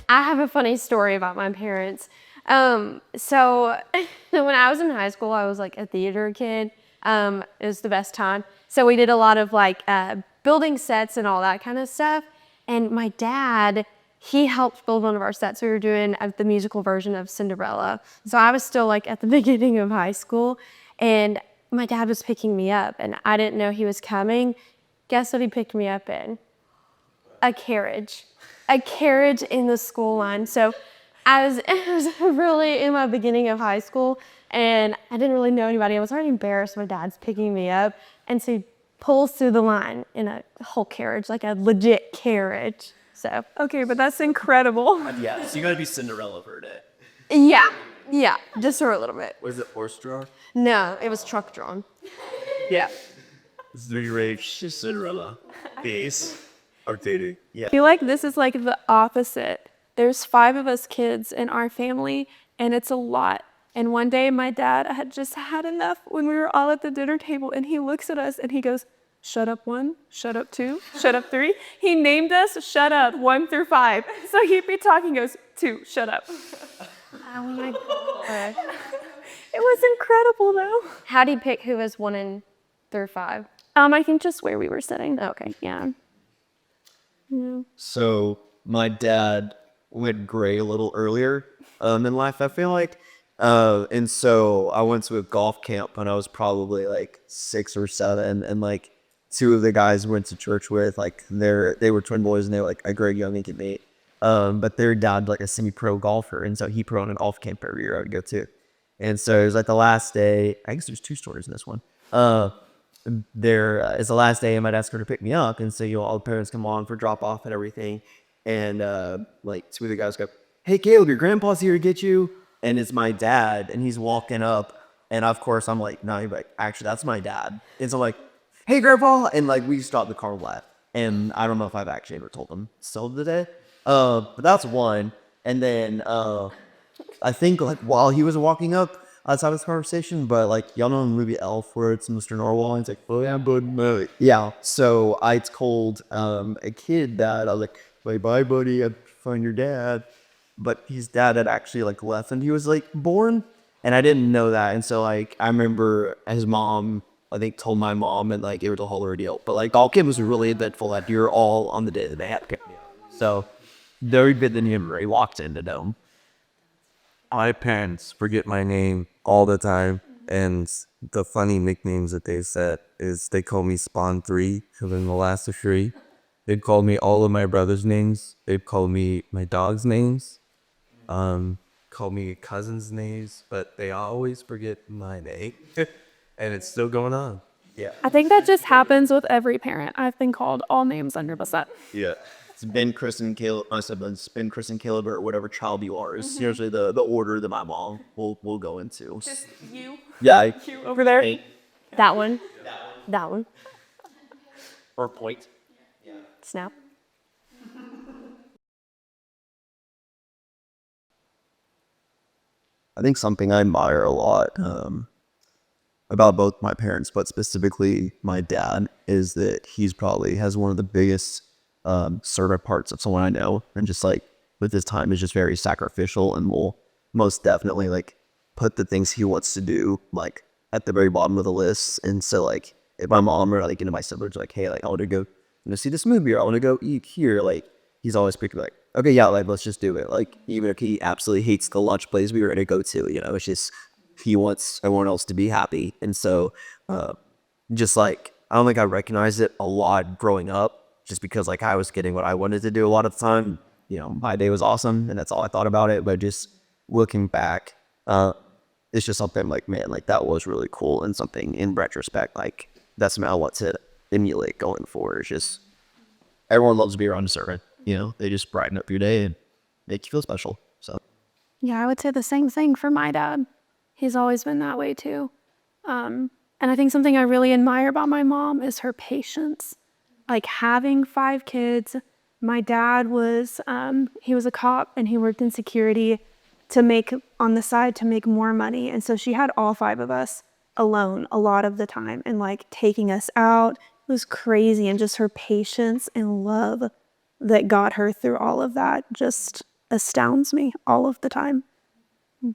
I have a funny story about my parents. So when I was in high school, I was like a theater kid. It was the best time. So we did a lot of like building sets and all that kind of stuff. And my dad, he helped build one of our sets. We were doing the musical version of Cinderella. So I was still like at the beginning of high school, and my dad was picking me up, and I didn't know he was coming. Guess what he picked me up in? A carriage. A carriage in the school line. So I was really in my beginning of high school, and I didn't really know anybody. I was already embarrassed. My dad's picking me up, and so he pulls through the line in a whole carriage, like a legit carriage. So Okay, but that's incredible. Yeah, so you gotta be Cinderella for a day. yeah, just for a little bit. Was it horse-drawn? No, it was truck drawn. Yeah. Three-rage Cinderella. Base. Are dating. Yeah. I feel like this is like the opposite. There's 5 of us kids in our family, and it's a lot. And one day my dad had just had enough when we were all at the dinner table, and he looks at us and he goes, shut up 1, shut up 2, shut up 3. He named us shut up 1 through 5. So he'd be talking, goes, 2, shut up. Oh my god. It was incredible though. How'd he pick who was 1 through 5? I think just where we were sitting. Okay. Yeah. So my dad went gray a little earlier in life, I feel like. And so I went to a golf camp when I was probably like 6 or 7, and like 2 of the guys we went to church with, like they were twin boys, and they were like a grade younger than me. But their dad like a semi-pro golfer, and so he put on an golf camp every year I would go to. And so it was like the last day. I guess there's 2 stories in this one. There is the last day, and my dad's going to pick me up, and so all the parents come on for drop off and everything, and like 2 of the guys go, "Hey Caleb, your grandpa's here to get you," and it's my dad, and he's walking up, and of course I'm like, no, like actually that's my dad, and so I'm like, "Hey grandpa," and like we stopped the car and laughed, and I don't know if I've actually ever told them still today, but that's one, and then I think like while he was walking up. Outside of this conversation, but like y'all know the movie Elf where it's Mr. Norwell and it's like, oh yeah, bud, yeah. So I told a kid that I was like, bye buddy, I'd find your dad, but his dad had actually like left and he was like born, and I didn't know that, and so like I remember his mom I think told my mom, and like it was a whole ordeal. But like all kid was really eventful that you're all on the day that they had picked me up. So very bit than him where he walked into Dome. My parents forget my name all the time, and the funny nicknames that they set is they call me Spawn 3 because I'm the last of 3. They'd call me all of my brother's names. They'd call me my dog's names, call me cousins' names, but they always forget my name, and it's still going on. Yeah. I think that just happens with every parent. I've been called all names under the sun. Yeah. It's Ben, Chris, and Caleb. I said it's Ben, Chris, and Caleb, or whatever child you are. Is usually the order that my mom will go into. Just you. Yeah. You over there. That one. That one. Or point. Snap. I think something I admire a lot about both my parents, but specifically my dad, is that he's probably has one of the biggest servant parts of someone I know, and just like with his time is just very sacrificial and will most definitely like put the things he wants to do like at the very bottom of the list. And so like if my mom or like my siblings are like, hey, like I want to go see this movie, or I want to go eat here, like he's always picking like, okay, yeah, like let's just do it. Like even if he absolutely hates the lunch place we were gonna go to, it's just he wants everyone else to be happy. And so just like I don't think I recognized it a lot growing up, just because like I was getting what I wanted to do a lot of the time. My day was awesome and that's all I thought about it. But just looking back, it's just something like, man, like that was really cool, and something in retrospect, like that's something I want to emulate going forward. It's just everyone loves to be around a servant. They just brighten up your day and make you feel special. So Yeah, I would say the same thing for my dad. He's always been that way too. And I think something I really admire about my mom is her patience. Like having 5 kids, my dad was, he was a cop and he worked in security to make on the side to make more money. And so she had all 5 of us alone a lot of the time, and like taking us out. It was crazy. And just her patience and love that got her through all of that just astounds me all of the time. I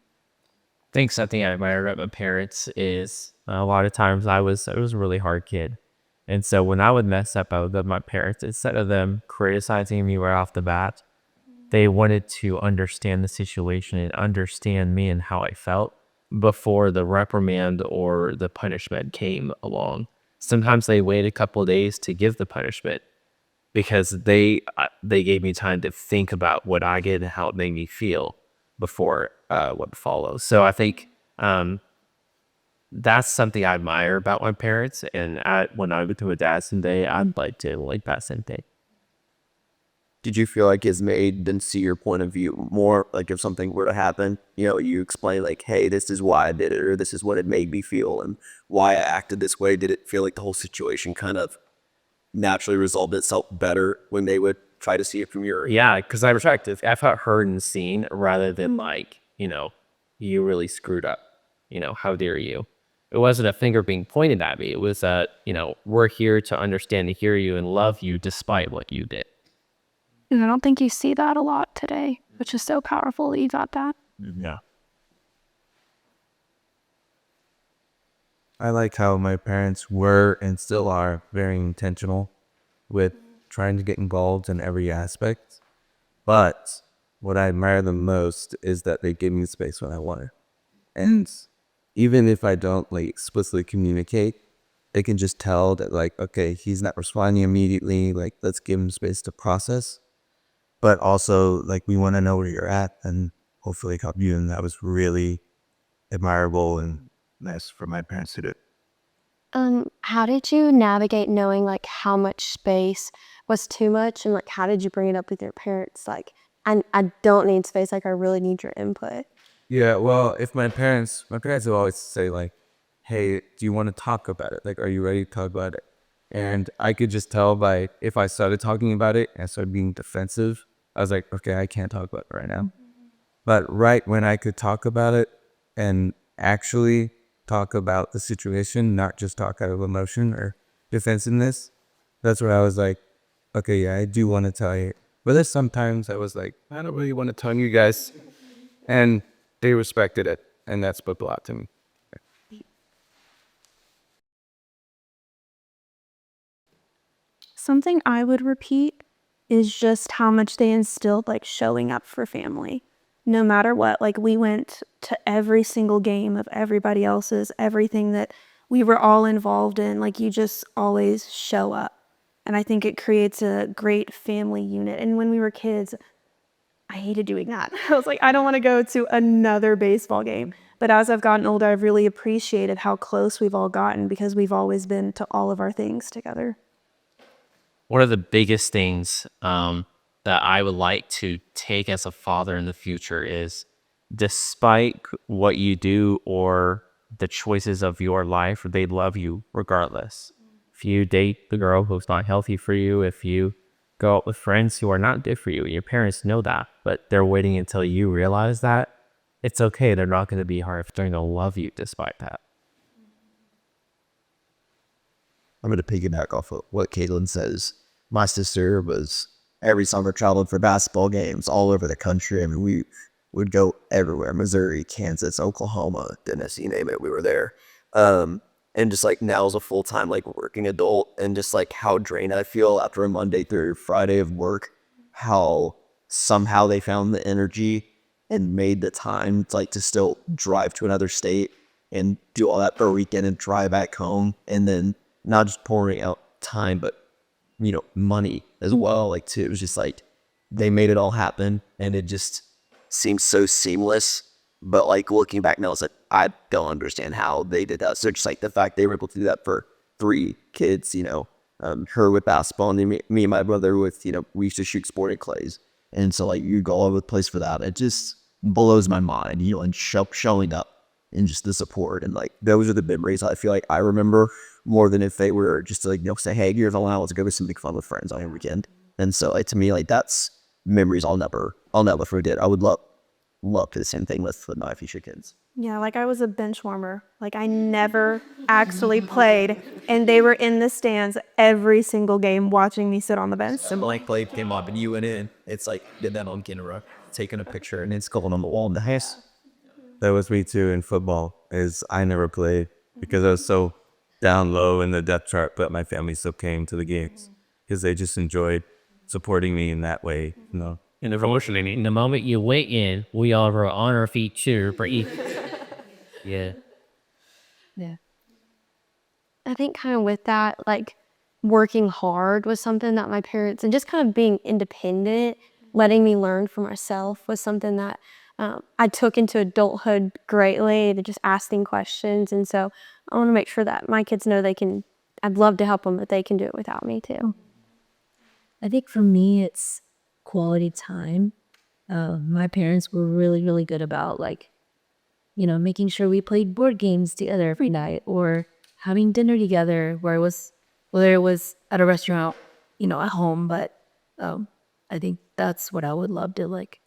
think something I admire about my parents is a lot of times I was a really hard kid. And so when I would mess up, I would go to my parents. Instead of them criticizing me right off the bat, they wanted to understand the situation and understand me and how I felt before the reprimand or the punishment came along. Sometimes they wait a couple of days to give the punishment because they gave me time to think about what I did and how it made me feel before what follows. So I think that's something I admire about my parents. And when I go to a dad someday, I'd like to like that someday. Did you feel like it's made them see your point of view more? Like if something were to happen, you know, you explain like, hey, this is why I did it, or this is what it made me feel and why I acted this way. Did it feel like the whole situation kind of naturally resolved itself better when they would try to see it from your... Yeah, because I'm attractive. I felt heard and seen rather than like, you know, you really screwed up. You know, how dare you? It wasn't a finger being pointed at me. It was a, you know, we're here to understand and hear you and love you despite what you did. And I don't think you see that a lot today, which is so powerful that you got that. Yeah. I like how my parents were and still are very intentional with trying to get involved in every aspect. But what I admire the most is that they give me space when I want it. And even if I don't like explicitly communicate, they can just tell that like, okay, he's not responding immediately. Like, let's give him space to process. But also like, we want to know where you're at and hopefully help you. And that was really admirable and nice for my parents to do. How did you navigate knowing like how much space was too much, and like how did you bring it up with your parents? Like, I don't need space. Like, I really need your input. Yeah, well, if my parents will always say like, hey, do you want to talk about it? Like, are you ready to talk about it? And I could just tell by if I started talking about it and started being defensive, I was like, okay, I can't talk about it right now. But right when I could talk about it and actually talk about the situation, not just talk out of emotion or defensiveness, that's where I was like, okay, yeah, I do want to tell you. But there's sometimes I was like, I don't really want to tell you guys. And they respected it. And that spoke a lot to me. Something I would repeat is just how much they instilled like showing up for family. No matter what, like we went to every single game of everybody else's, everything that we were all involved in, like you just always show up. And I think it creates a great family unit. And when we were kids, I hated doing that. I was like, I don't want to go to another baseball game. But as I've gotten older, I've really appreciated how close we've all gotten because we've always been to all of our things together. One of the biggest things that I would like to take as a father in the future is, despite what you do or the choices of your life, they love you regardless. If you date the girl who's not healthy for you, if you go out with friends who are not good for you, your parents know that, but they're waiting until you realize that, it's okay. They're not going to be hard. They're going to love you despite that. I'm going to piggyback off of what Caitlin says. My sister was every summer traveled for basketball games all over the country. I mean, we would go everywhere: Missouri, Kansas, Oklahoma, Tennessee, you name it, we were there. And just like now as a full-time like working adult, and just like how drained I feel after a Monday through Friday of work, how somehow they found the energy and made the time to, like, to still drive to another state and do all that for a weekend and drive back home, and then not just pouring out time, but, you know, money as well. Like, too, it was just like they made it all happen, and it just seems so seamless. But like looking back now, it's like I don't understand how they did that. So just like the fact they were able to do that for 3 kids, you know, her with basketball, and then me and my brother with, you know, we used to shoot sporting clays, and so like you go all over the place for that. It just blows my mind, you know, and showing up and just the support, and like those are the memories I feel like I remember more than if they were just to, like, you know, say, hey, here's allowance to go do something fun with friends on your weekend. And so like to me, like that's memories I'll never forget. I would love to do the same thing with my future kids. Yeah, like I was a bench warmer. Like I never actually played, and they were in the stands every single game watching me sit on the bench. Some blank play came up and you went in. It's like, did that on camera. taking a picture and it's going on the wall in the house. That was me too in football. Is I never played because I was so down low in the depth chart, but my family still came to the games because they just enjoyed supporting me in that way. You know, And unfortunately, the moment you went in, we all were on our feet cheer for you. Yeah. Yeah. I think kind of with that, like working hard was something that my parents, and just kind of being independent, letting me learn for myself was something that I took into adulthood greatly, to just asking questions. And so I want to make sure that my kids know they can, I'd love to help them, but they can do it without me too. I think for me, it's quality time. My parents were really, really good about like, you know, making sure we played board games together every night or having dinner together whether it was at a restaurant, you know, at home. But I think that's what I would love to like,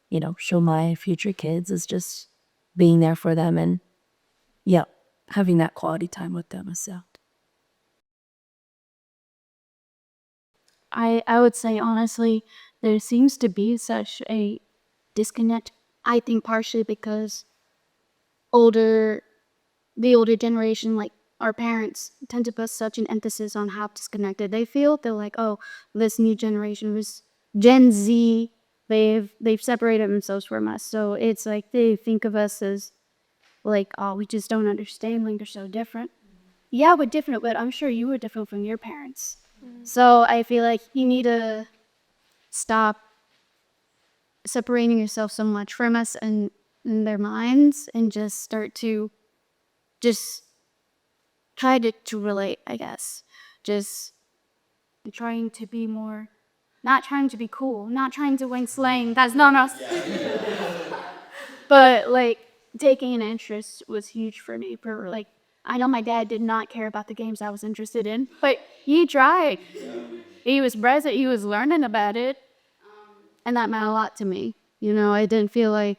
you know, show my future kids is just being there for them and yeah, having that quality time with them. So. I would say honestly, there seems to be such a disconnect. I think partially because the older generation, like our parents, tend to put such an emphasis on how disconnected they feel. They're like, oh, this new generation was Gen Z. They've separated themselves from us. So it's like they think of us as like, oh, we just don't understand. Like they're so different. Yeah, we're different, but I'm sure you were different from your parents. So I feel like you need to stop separating yourself so much from us and in their minds and just start to just try to relate, I guess. Just trying to be more, not trying to be cool, not trying to wing slang. That's not us. But like taking an interest was huge for me. For like, I know my dad did not care about the games I was interested in, but he tried. He was present. He was learning about it, and that meant a lot to me. You know, I didn't feel like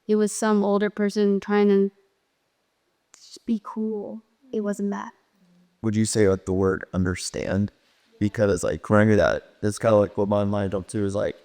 it was some older person trying to be cool. It wasn't that. Would you say like the word understand? Because like when I hear that, that's kind of like what my mind up to is like,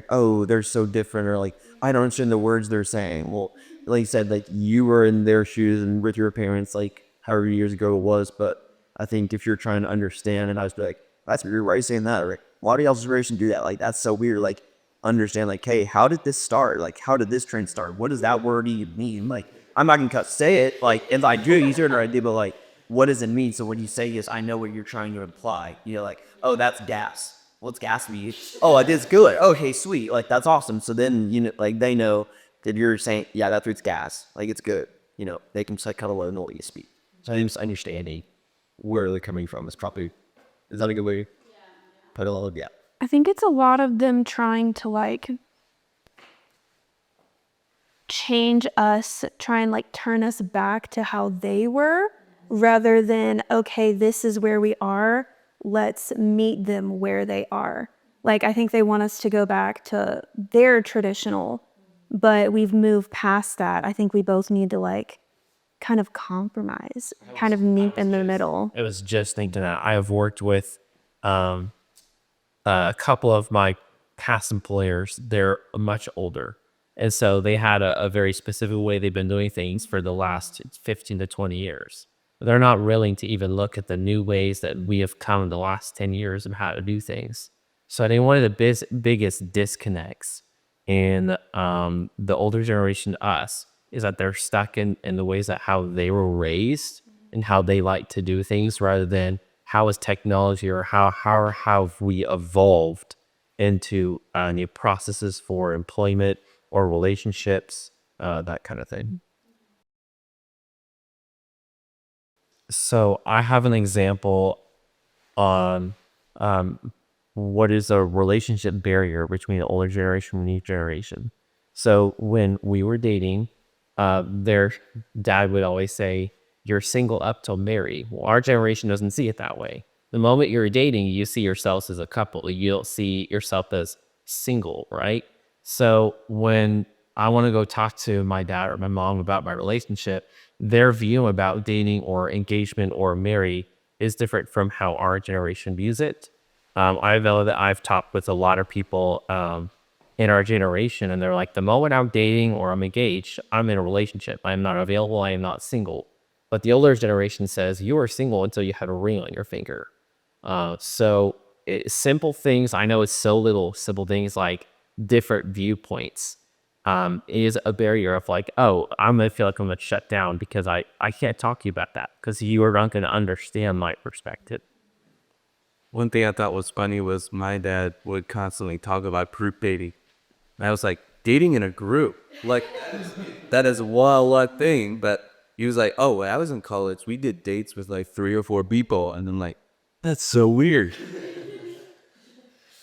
oh, they're so different, or like I don't understand the words they're saying. Well, like you said, like you were in their shoes and with your parents, like however years ago it was. But I think if you're trying to understand, and I was like, that's weird. Why are you saying that? Or like, why do y'all's generation do that? Like that's so weird. Like understand, like, hey, how did this start? Like how did this trend start? What does that word even mean? Like I'm not gonna say it. Like if I do, you hear an idea, but like what does it mean? So when you say yes, I know what you're trying to imply. You know, like, oh, that's gas. What's gas mean? Oh, it is good. Okay, sweet. Like that's awesome. So then you know, like they know that you're saying, yeah, that's it's gas. Like it's good. You know, they can kind of know what you speak. So I think just understanding where they're coming from is probably is that a good way? Put a little yeah. I think it's a lot of them trying to like change us, try and like turn us back to how they were rather than, okay, this is where we are. Let's meet them where they are. Like, I think they want us to go back to their traditional, but we've moved past that. I think we both need to like kind of compromise, kind of meet in the middle. I was just thinking that I have worked with a couple of my past employers. They're much older. And so they had a very specific way they've been doing things for the last 15 to 20 years. They're not willing to even look at the new ways that we have come in the last 10 years of how to do things. So I think one of the biggest disconnects in the older generation to us is that they're stuck in the ways that how they were raised and how they like to do things rather than how is technology or how have we evolved into new processes for employment or relationships, that kind of thing. So I have an example on what is a relationship barrier between the older generation and the new generation. So when we were dating, their dad would always say, you're single up till married. Well, our generation doesn't see it that way. The moment you're dating, you see yourselves as a couple. You don't see yourself as single, right? So when I want to go talk to my dad or my mom about my relationship, their view about dating or engagement or marry is different from how our generation views it. I know that I've talked with a lot of people in our generation, and they're like, the moment I'm dating or I'm engaged, I'm in a relationship. I am not available. I am not single. But the older generation says you are single until you have a ring on your finger. Simple things. I know it's so little. Simple things like different viewpoints is a barrier of like, oh, I'm gonna feel like I'm gonna shut down because I can't talk to you about that because you are not gonna understand my perspective. One thing I thought was funny was my dad would constantly talk about group dating. And I was like, dating in a group? Like, that is one thing. But he was like, oh, when I was in college, we did dates with like 3 or 4 people. And I'm like, that's so weird.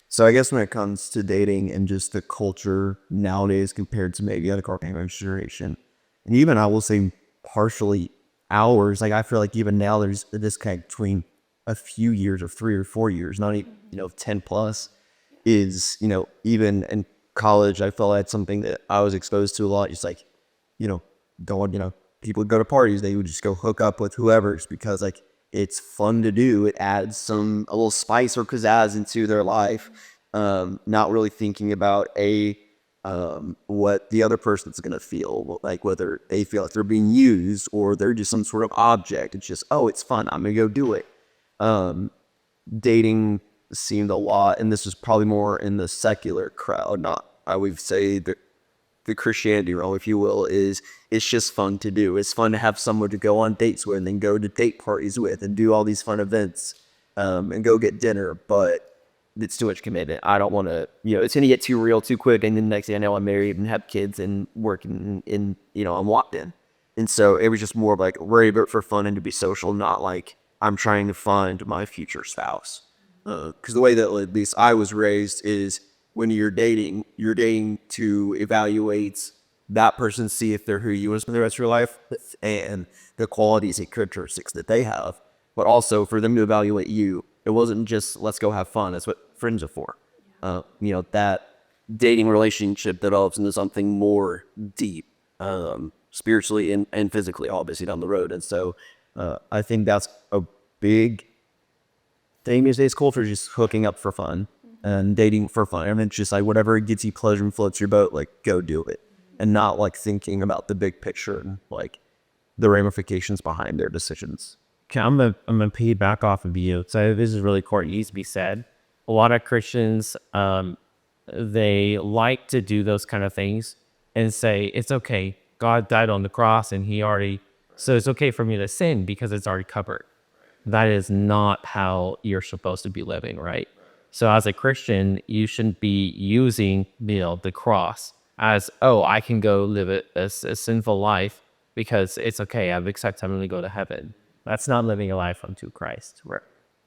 So I guess when it comes to dating and just the culture nowadays compared to maybe like our parents' generation, and even I will say partially ours, like I feel like even now there's a disconnect between a few years or 3 or 4 years, not even, 10 plus, is, even in college, I felt that's something that I was exposed to a lot. Just like, going, people would go to parties, they would just go hook up with whoever's because like it's fun to do. It adds a little spice or pizzazz into their life. Not really thinking about what the other person's gonna feel, like whether they feel like they're being used or they're just some sort of object. It's just, oh, it's fun, I'm gonna go do it. Dating seemed a lot, and this is probably more in the secular crowd, not, I would say, the Christianity realm, if you will, is it's just fun to do. It's fun to have someone to go on dates with and then go to date parties with and do all these fun events and go get dinner. But it's too much commitment. I don't want to, it's going to get too real too quick. And then the next thing I know, I'm married and have kids and working in, I'm locked in. And so it was just more of like, we're able for fun and to be social, not like I'm trying to find my future spouse. Because the way that at least I was raised is, when you're dating to evaluate that person, see if they're who you want to spend the rest of your life with, and the qualities and characteristics that they have. But also for them to evaluate you, it wasn't just let's go have fun. That's what friends are for. That dating relationship develops into something more deep, spiritually and physically, obviously down the road. And so I think that's a big thing these days. Culture is just hooking up for fun and dating for fun. And it's just like whatever gets you pleasure and floats your boat, like go do it. And not like thinking about the big picture and like the ramifications behind their decisions. Okay, I'm gonna piggyback off of you. So this is really core. It needs to be said. A lot of Christians, they like to do those kind of things and say it's okay. God died on the cross, and so it's okay for me to sin because it's already covered. That is not how you're supposed to be living, right? So as a Christian, you shouldn't be using, the cross as, oh, I can go live a sinful life because it's okay. I've accepted I'm going to go to heaven. That's not living a life unto Christ.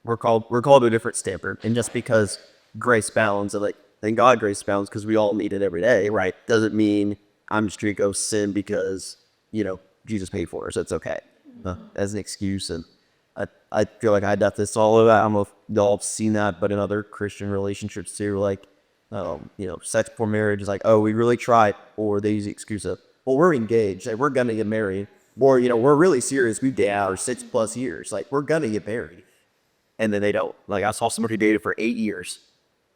We're called to a different standard. And just because grace bounds, and like thank God grace bounds because we all need it every day, right? Doesn't mean I'm just going to go sin because, Jesus paid for us. So it's okay as an excuse. And I feel like I got this all of that. I don't know if y'all have seen that, but in other Christian relationships too, like, sex before marriage is like, oh, we really tried, or they use the excuse of, well, we're engaged, like, we're gonna get married, or, we're really serious, we've dated for 6+ years, like, we're gonna get married. And then they don't. Like, I saw somebody who dated for 8 years,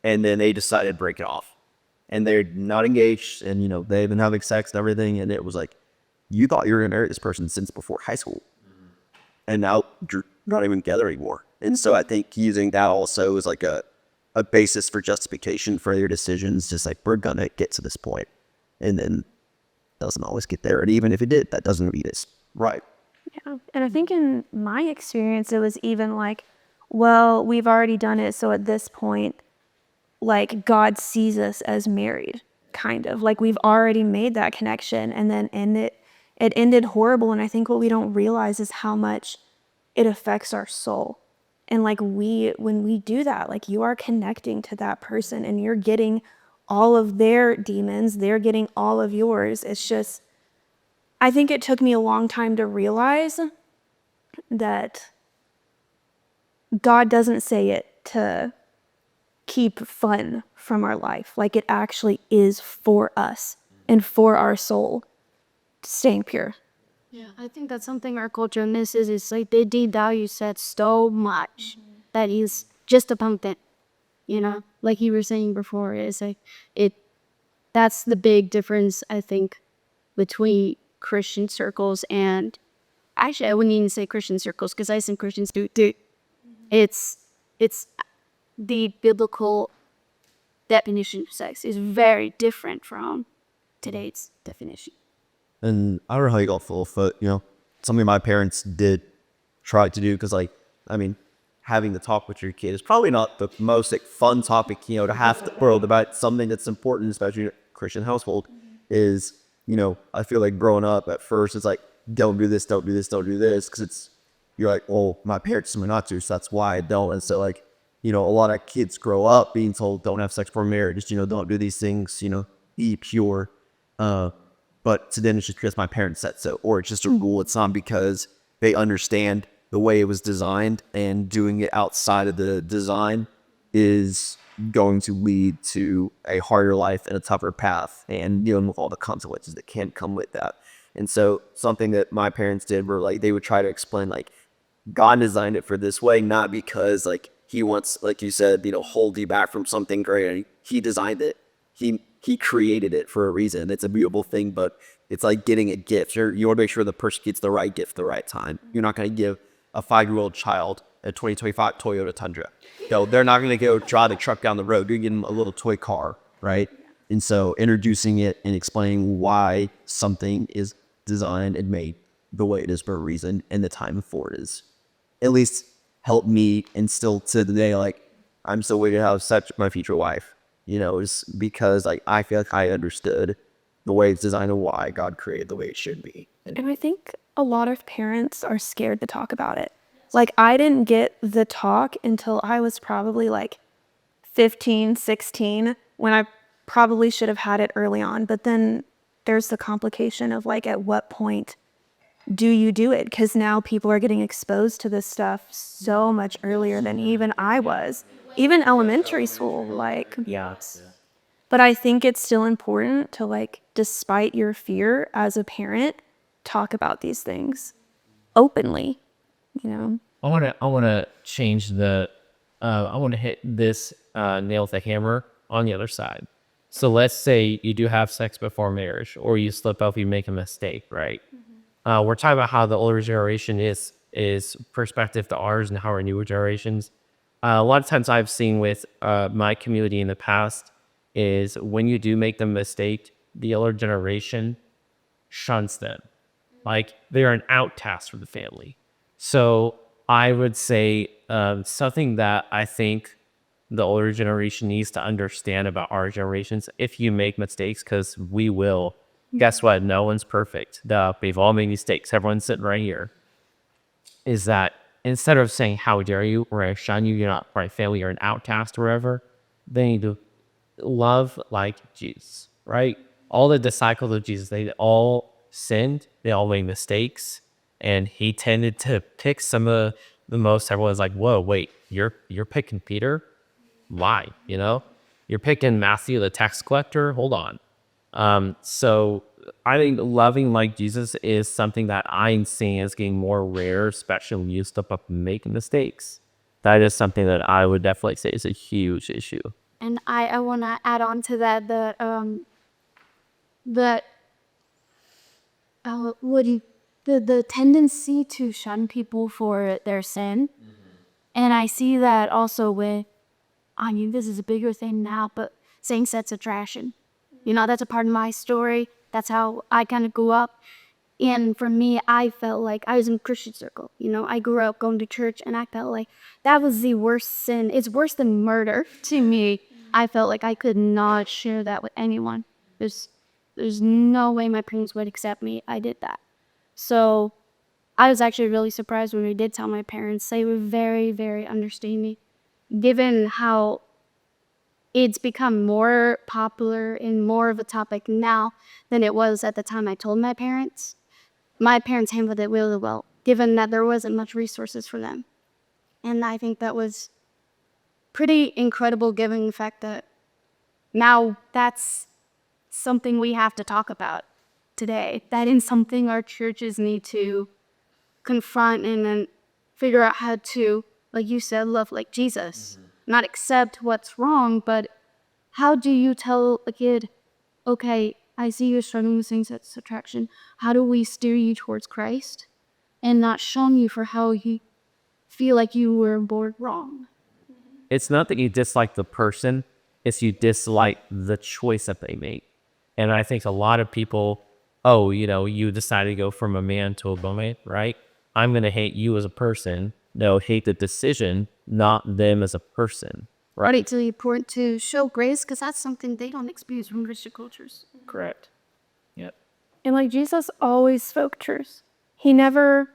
and then they decided to break it off. And they're not engaged, and, they've been having sex and everything, and it was like, you thought you were gonna marry this person since before high school. And now you're not even together anymore. And so I think using that also is like a basis for justification for your decisions. Just like, we're going to get to this point. And then it doesn't always get there. And even if it did, that doesn't mean it's right. Yeah. And I think in my experience, it was even like, well, we've already done it. So at this point, like God sees us as married, kind of like we've already made that connection. And then it ended horrible. And I think what we don't realize is how much it affects our soul. And like when we do that, like you are connecting to that person and you're getting all of their demons, they're getting all of yours. It's just, I think it took me a long time to realize that God doesn't say it to keep fun from our life. Like it actually is for us and for our soul staying pure. Yeah, I think that's something our culture misses. Is like they devalue sex so much that is just about that. Like you were saying before, it's like that's the big difference, I think, between Christian circles and actually I wouldn't even say Christian circles because I think Christians do. It's the biblical definition of sex is very different from today's definition. And I don't know how you got full foot, you know, something my parents did try to do because, like, I mean, having the talk with your kid is probably not the most like, fun topic, you know, to have the world about something that's important, especially in a Christian household, is, you know, I feel like growing up at first, it's like, don't do this, don't do this, don't do this, because it's, you're like, well, my parents told me not to, so that's why I don't. And so, like, you know, a lot of kids grow up being told, don't have sex before marriage, you know, don't do these things, you know, be pure. But to them, it's just because my parents said so, or it's just a rule. It's not because they understand the way it was designed, and doing it outside of the design is going to lead to a harder life and a tougher path, and dealing with all the consequences that can come with that. And so something that my parents did were like, they would try to explain like, God designed it for this way, not because like he wants, like you said, you know, hold you back from something great. He designed it. He created it for a reason. It's a beautiful thing, but it's like getting a gift. You want to make sure the person gets the right gift at the right time. You're not going to give a 5-year-old child a 2025 Toyota Tundra. No, they're not going to go drive the truck down the road. You're getting them a little toy car, right? And so introducing it and explaining why something is designed and made the way it is for a reason and the time for it is at least helped me, and still to the day, like, I'm so waiting to have sex with my future wife. You know, it's because like I feel like I understood the way it's designed and why God created the way it should be. And I think a lot of parents are scared to talk about it. Like, I didn't get the talk until I was probably like 15, 16, when I probably should have had it early on. But then there's the complication of like, at what point do you do it? Because now people are getting exposed to this stuff so much earlier than even I was. Even elementary school, like, Yes. but I think it's still important to, like, despite your fear as a parent, talk about these things openly, you know? I want to change the, I want to hit this nail with a hammer on the other side. So let's say you do have sex before marriage, or you slip up, you make a mistake, right? We're talking about how the older generation is perspective to ours and how our newer generations. A lot of times I've seen with my community in the past is when you do make the mistake, the older generation shuns them. Like, they're an outcast from the family. So I would say something that I think the older generation needs to understand about our generations, if you make mistakes, because we will, guess what? No one's perfect. We've all made mistakes. Everyone's sitting right here. Is that instead of saying, how dare you, or I shun you, you're not my family, you're an outcast or whatever, they need to love like Jesus, right? All the disciples of Jesus, they all sinned, they all made mistakes, and he tended to pick some of the most, everyone's like, whoa, wait, you're picking Peter? Why? You know? You're picking Matthew, the tax collector? Hold on. So I think loving like Jesus is something that I'm seeing as getting more rare, especially when you step up and make mistakes. That is something that I would definitely say is a huge issue. And I want to add on to that the tendency to shun people for their sin. And I see that also with, I mean, this is a bigger thing now, but same-sex attraction. You know, that's a part of my story. That's how I kind of grew up. And for me, I felt like I was in a Christian circle. You know, I grew up going to church, and I felt like that was the worst sin. It's worse than murder to me. I felt like I could not share that with anyone. There's no way my parents would accept me. I did that. So I was actually really surprised when we did tell my parents. They were very, very understanding, given how it's become more popular and more of a topic now than it was at the time I told my parents. My parents handled it really well, given that there wasn't much resources for them. And I think that was pretty incredible, given the fact that now that's something we have to talk about today. That is something our churches need to confront and then figure out how to, like you said, love like Jesus. Not accept what's wrong, but how do you tell a kid okay, I see you're struggling with same-sex attraction. How do we steer you towards Christ and not shun you for how you feel like you were born wrong? It's not that you dislike the person, it's you dislike the choice that they make. And I think a lot of people, oh, you know, you decided to go from a man to a woman, right? I'm going to hate you as a person. No, hate the decision, not them as a person. Right. It's really important to show grace because that's something they don't experience from Christian cultures. Correct. Yep. And like Jesus always spoke truth. He never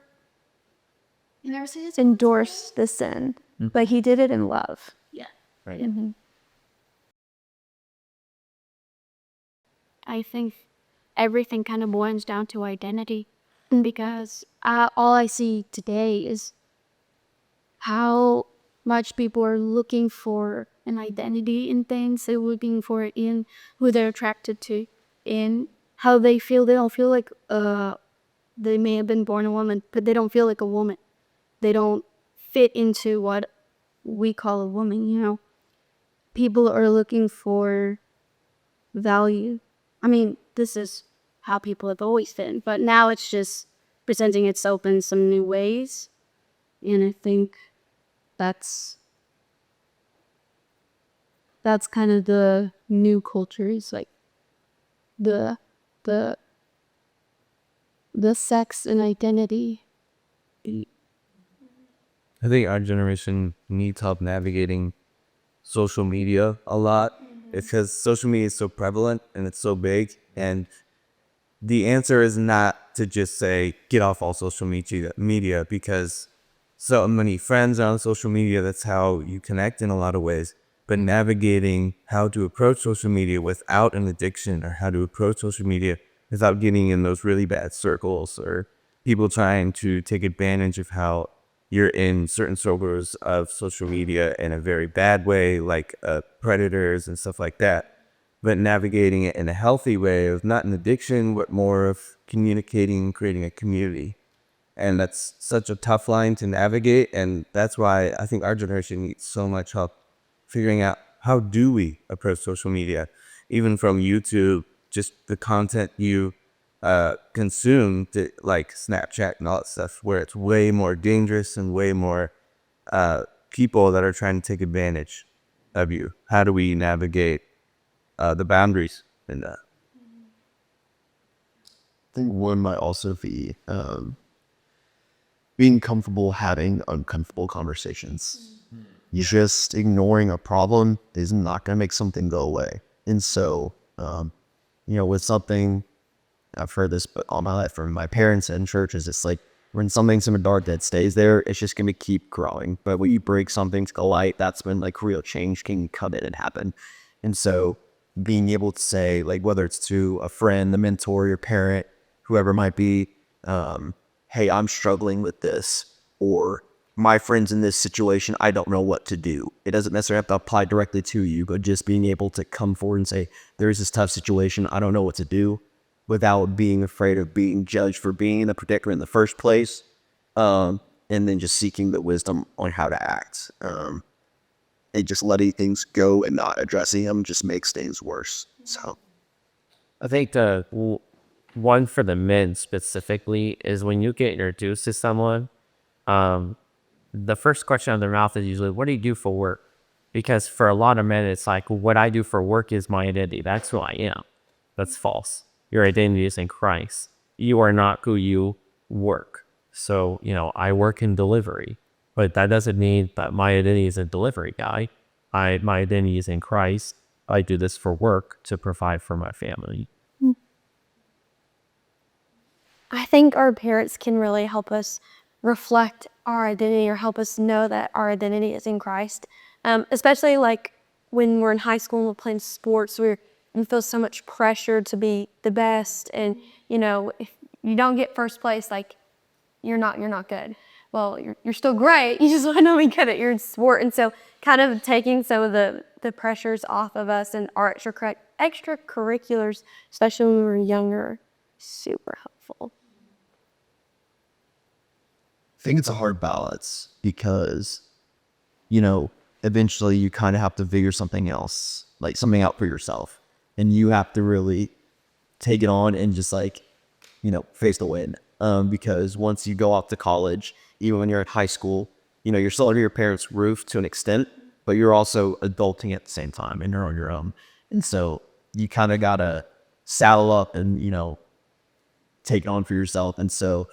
You never see this? endorsed the sin, but he did it in love. Yeah. Right. Mhm. I think everything kind of boils down to identity because all I see today is how much people are looking for an identity in things. They're looking for it in who they're attracted to, in how they feel. They don't feel like they may have been born a woman, but they don't feel like a woman. They don't fit into what we call a woman, you know. People are looking for value. I mean, this is how people have always been, but now it's just presenting itself in some new ways. And I think that's kind of the new culture is like the sex and identity. I think our generation needs help navigating social media a lot because social media is so prevalent and it's so big. And the answer is not to just say, get off all social media because so many friends are on social media. That's how you connect in a lot of ways. But navigating how to approach social media without an addiction or how to approach social media without getting in those really bad circles or people trying to take advantage of how you're in certain circles of social media in a very bad way, like predators and stuff like that. But navigating it in a healthy way of not an addiction, but more of communicating and creating a community. And that's such a tough line to navigate. And that's why I think our generation needs so much help figuring out how do we approach social media, even from YouTube, just the content you consume, to, like Snapchat and all that stuff, where it's way more dangerous and way more people that are trying to take advantage of you. How do we navigate the boundaries in that? I think one might also be being comfortable having uncomfortable conversations. Just ignoring a problem is not going to make something go away. And so, with something, I've heard this all my life from my parents and churches, it's like when something's in the dark that stays there, it's just going to keep growing. But when you break something to the light, that's when like real change can come in and happen. And so being able to say, like, whether it's to a friend, the mentor, your parent, whoever it might be, hey, I'm struggling with this, or my friend's in this situation, I don't know what to do. It doesn't necessarily have to apply directly to you, but just being able to come forward and say, there's this tough situation, I don't know what to do, without being afraid of being judged for being in the predicament in the first place, and then just seeking the wisdom on how to act. And just letting things go and not addressing them just makes things worse. So I think the one for the men specifically is when you get introduced to someone, the first question out of their mouth is usually, what do you do for work? Because for a lot of men, it's like, what I do for work is my identity. That's who I am. That's false. Your identity is in Christ. You are not who you work. So, I work in delivery, but that doesn't mean that my identity is a delivery guy. My identity is in Christ. I do this for work to provide for my family. I think our parents can really help us reflect our identity or help us know that our identity is in Christ. Especially like when we're in high school and we're playing sports, we feel so much pressure to be the best. And, if you don't get first place, like you're not good. Well, you're still great. You just want to be good at your sport. And so kind of taking some of the pressures off of us and our extracurriculars, especially when we were younger, super helpful. I think it's a hard balance because, eventually you kind of have to figure something else, like something out for yourself. and you have to really take it on and just like, face the wind. Because once you go off to college, even when you're in high school, you're still under your parents' roof to an extent, but you're also adulting at the same time and you're on your own. And so you kind of got to saddle up and, take it on for yourself. And so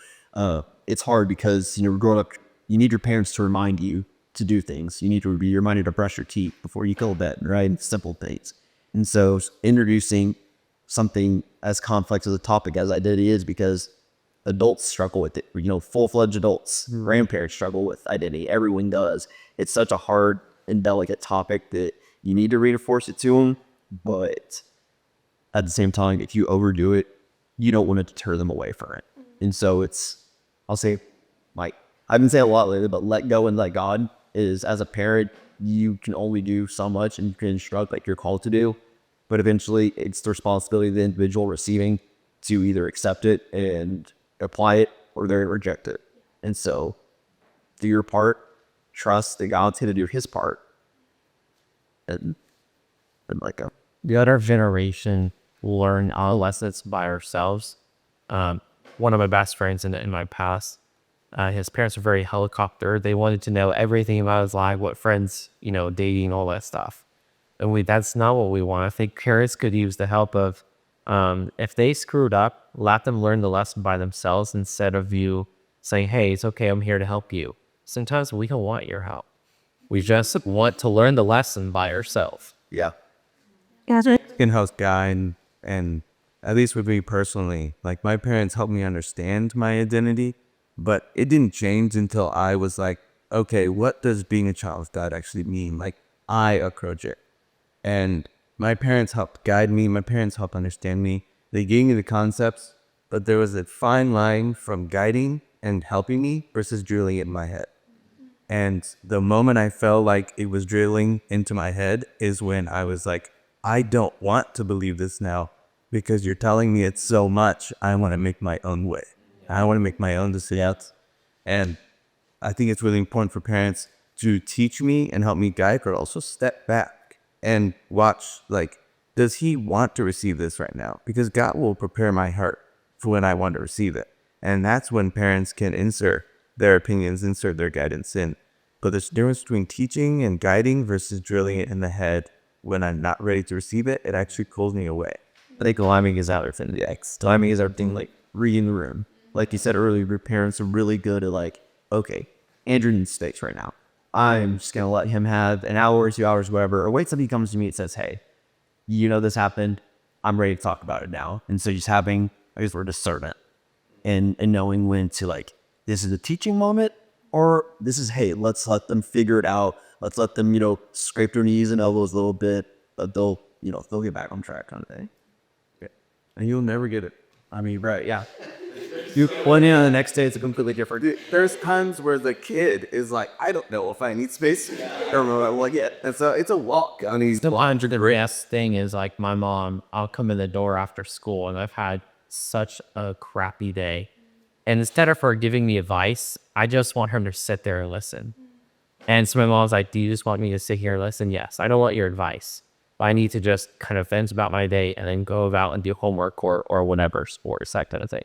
it's hard because, growing up, you need your parents to remind you to do things. You need to be reminded to brush your teeth before you go to bed, right? Simple things. And so introducing something as complex as a topic as identity is, because adults struggle with it, full-fledged adults, grandparents struggle with identity. Everyone does. It's such a hard and delicate topic that you need to reinforce it to them. But at the same time, if you overdo it, you don't want to deter them away from it. And so I'll say, like, I've been saying a lot lately, but let go and let God is, as a parent, you can only do so much and you can instruct like you're called to do. But eventually it's the responsibility of the individual receiving to either accept it and apply it or they reject it. And so do your part, trust that God's going to do his part, and let go. The other generation learn our lessons by ourselves. One of my best friends in my past, his parents were very helicopter. They wanted to know everything about his life, what friends, dating, all that stuff. And that's not what we want. I think parents could use the help of, if they screwed up, let them learn the lesson by themselves instead of you saying, hey, it's okay, I'm here to help you. Sometimes we don't want your help. We just want to learn the lesson by ourselves. Yeah. In-house guy, and at least with me personally, like my parents helped me understand my identity, but it didn't change until I was like, okay, what does being a child of God actually mean? Like, I approach it. And my parents helped guide me. My parents helped understand me. They gave me the concepts, but there was a fine line from guiding and helping me versus drilling it in my head. And the moment I felt like it was drilling into my head is when I was like, I don't want to believe this now because you're telling me it's so much. I want to make my own way. I want to make my own decisions. And I think it's really important for parents to teach me and help me guide, but also step back and watch, like, does he want to receive this right now? Because God will prepare my heart for when I want to receive it. And that's when parents can insert their opinions, insert their guidance in. But there's a difference between teaching and guiding versus drilling it in the head. When I'm not ready to receive it, it actually pulls me away. I think timing is everything. Timing is everything, like reading the room. Like you said earlier, your parents are really good at like, okay, Andrew needs space right now. I'm just going to let him have an hour or 2 hours, whatever. Or wait till he comes to me and says, hey, this happened. I'm ready to talk about it now. And so just having, I guess, we're discernment and knowing when to like, this is a teaching moment or this is, hey, let's let them figure it out. Let's let them, scrape their knees and elbows a little bit, but they'll get back on track kind of thing. Yeah. And you'll never get it. I mean, right, yeah. The next day it's a completely different. Dude, there's times where the kid is like, I don't know if I need space. I don't know what I want to get. And so it's a walk. I mean, The best thing is like my mom, I'll come in the door after school and I've had such a crappy day. And instead of her giving me advice, I just want her to sit there and listen. And so my mom's like, do you just want me to sit here and listen? Yes, I don't want your advice. But I need to just kind of vent about my day and then go about and do homework or whatever, sports, that kind of thing.